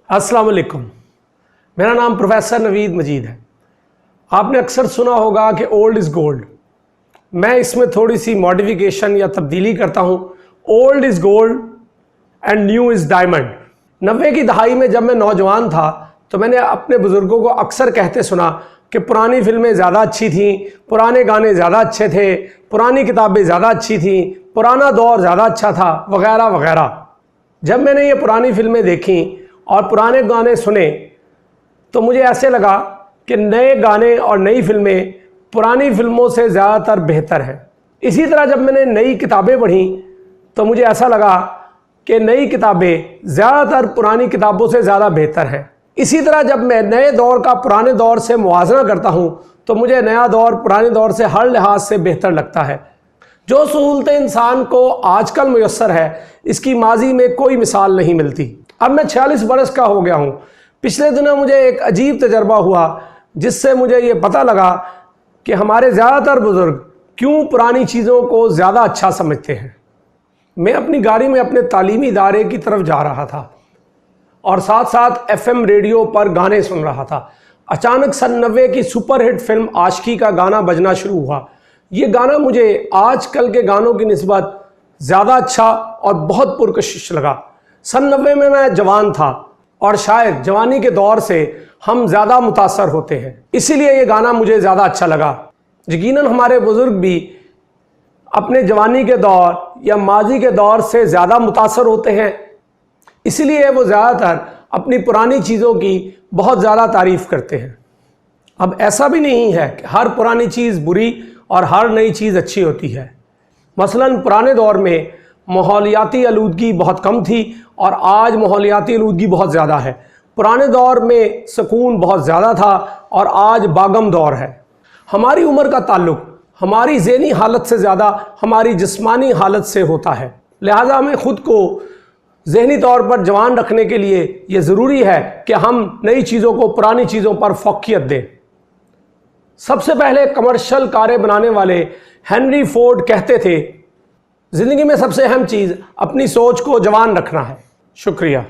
अस्सलाम वालेकुम। मेरा नाम प्रोफेसर नवीद मजीद है। आपने अक्सर सुना होगा कि ओल्ड इज़ गोल्ड। मैं इसमें थोड़ी सी मॉडिफिकेशन या तब्दीली करता हूँ। Old is gold and new is diamond. 90 की दहाई में जब मैं नौजवान था तो मैंने अपने बुज़ुर्गों को अक्सर कहते सुना कि पुरानी फिल्में ज़्यादा अच्छी थीं, पुराने गाने ज़्यादा अच्छे थे, पुरानी किताबें ज़्यादा अच्छी थीं, पुराना दौर ज़्यादा अच्छा था, वगैरह वगैरह। जब मैंने ये पुरानी फिल्में देखी और पुराने गाने सुने तो मुझे ऐसे लगा कि नए गाने और नई फिल्में पुरानी फिल्मों से ज़्यादातर बेहतर हैं। इसी तरह जब मैंने नई किताबें पढ़ी तो मुझे ऐसा लगा कि नई किताबें ज़्यादातर पुरानी किताबों से ज़्यादा बेहतर हैं। इसी तरह जब मैं नए दौर का पुराने दौर से मुवाज़ना करता हूँ तो मुझे नया दौर पुराने दौर से हर लिहाज से बेहतर लगता है। जो सहूलतें इंसान को आजकल मुयस्सर है इसकी माजी में कोई मिसाल नहीं मिलती। अब मैं 46 बरस का हो गया हूँ। पिछले दिनों मुझे एक अजीब तजर्बा हुआ जिससे मुझे ये पता लगा कि हमारे ज़्यादातर बुज़ुर्ग क्यों पुरानी चीज़ों को ज़्यादा अच्छा समझते हैं। मैं अपनी गाड़ी में अपने तालीमी इदारे की तरफ जा रहा था और साथ साथ FM रेडियो पर गाने सुन रहा था। अचानक सन 90 की सुपरहिट फिल्म आशिकी का गाना बजना शुरू हुआ। ये गाना मुझे आजकल के गानों की निस्बत ज़्यादा अच्छा और बहुत पुरकशिश लगा। सन 90 में मैं जवान था और शायद जवानी के दौर से हम ज़्यादा मुतासर होते हैं, इसीलिए ये गाना मुझे ज़्यादा अच्छा लगा। यकीनन हमारे बुज़ुर्ग भी अपने जवानी के दौर या माजी के दौर से ज़्यादा मुतासर होते हैं, इसीलिए वो ज़्यादातर अपनी पुरानी चीज़ों की बहुत ज़्यादा तारीफ़ करते हैं। अब ऐसा भी नहीं है कि हर पुरानी चीज़ बुरी और हर नई चीज़ अच्छी होती है। मसलन पुराने दौर में माहौलियाती आलूदगी बहुत कम थी और आज माहौलियाती आलूदगी बहुत ज़्यादा है। पुराने दौर में सुकून बहुत ज़्यादा था और आज बागम दौर है। हमारी उम्र का ताल्लुक़ हमारी ज़हनी हालत से ज़्यादा हमारी जिस्मानी हालत से होता है। लिहाजा हमें ख़ुद को ज़हनी तौर पर जवान रखने के लिए ये ज़रूरी है कि हम नई चीज़ों को पुरानी चीज़ों पर फ़ौक़ियत दें। सबसे पहले कमर्शियल कारें बनाने वाले हेनरी फोर्ड कहते थे, ज़िंदगी में सबसे अहम चीज़ अपनी सोच को जवान रखना है। शुक्रिया।